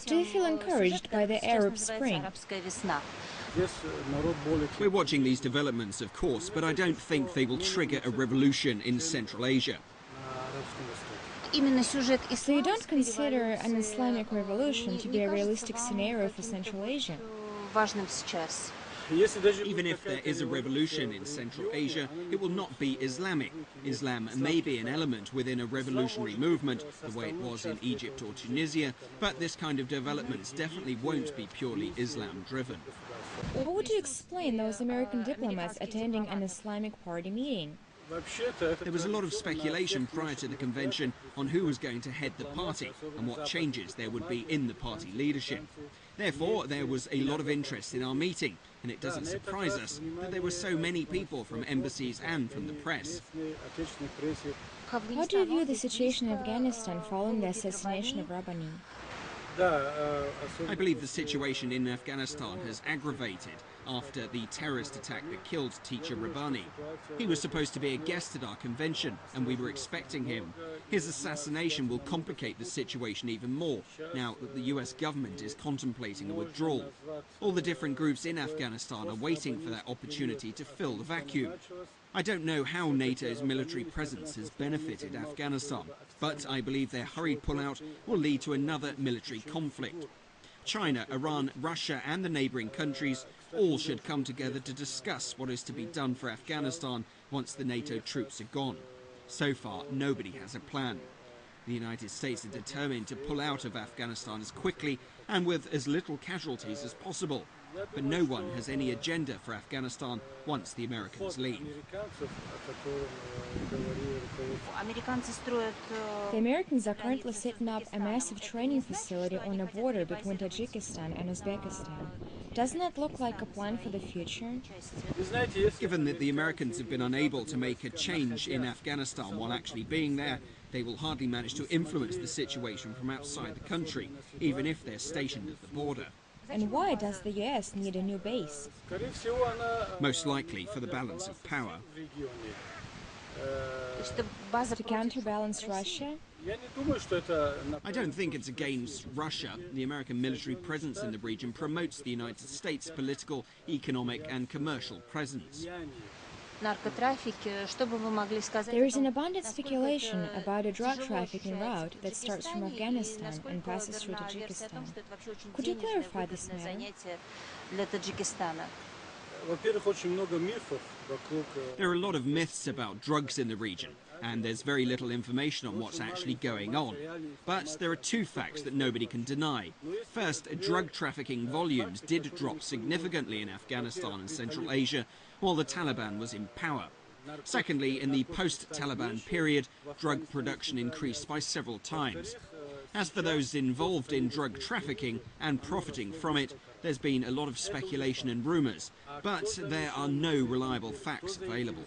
Do you feel encouraged by the Arab Spring? We're watching these developments, of course, but I don't think they will trigger a revolution in Central Asia. So you don't consider an Islamic revolution to be a realistic scenario for Central Asia? Even if there is a revolution in Central Asia, it will not be Islamic. Islam may be an element within a revolutionary movement, the way it was in Egypt or Tunisia, but this kind of developments definitely won't be purely Islam-driven. How would you explain those American diplomats attending an Islamic party meeting? There was a lot of speculation prior to the convention on who was going to head the party and what changes there would be in the party leadership. Therefore, there was a lot of interest in our meeting, and it doesn't surprise us that there were so many people from embassies and from the press. How do you view the situation in Afghanistan following the assassination of Rabbani? I believe the situation in Afghanistan has aggravated after the terrorist attack that killed teacher Rabbani. He was supposed to be a guest at our convention, and we were expecting him. His assassination will complicate the situation even more, now that the US government is contemplating a withdrawal. All the different groups in Afghanistan are waiting for that opportunity to fill the vacuum. I don't know how NATO's military presence has benefited Afghanistan, but I believe their hurried pullout will lead to another military conflict. China, Iran, Russia and the neighbouring countries all should come together to discuss what is to be done for Afghanistan once the NATO troops are gone. So far, nobody has a plan. The United States are determined to pull out of Afghanistan as quickly and with as little casualties as possible. But no one has any agenda for Afghanistan once the Americans leave. The Americans are currently setting up a massive training facility on the border between Tajikistan and Uzbekistan. Doesn't that look like a plan for the future? Given that the Americans have been unable to make a change in Afghanistan while actually being there, they will hardly manage to influence the situation from outside the country, even if they're stationed at the border. And why does the US need a new base? Most likely for the balance of power. To counterbalance Russia? I don't think it's against Russia. The American military presence in the region promotes the United States' political, economic and commercial presence. There is an abundant speculation about a drug trafficking route that starts from Afghanistan and passes through Tajikistan. Could you clarify this matter? There are a lot of myths about drugs in the region, and there's very little information on what's actually going on. But there are two facts that nobody can deny. First, drug trafficking volumes did drop significantly in Afghanistan and Central Asia while the Taliban was in power. Secondly, in the post-Taliban period, drug production increased by several times. As for those involved in drug trafficking and profiting from it, there's been a lot of speculation and rumours, but there are no reliable facts available.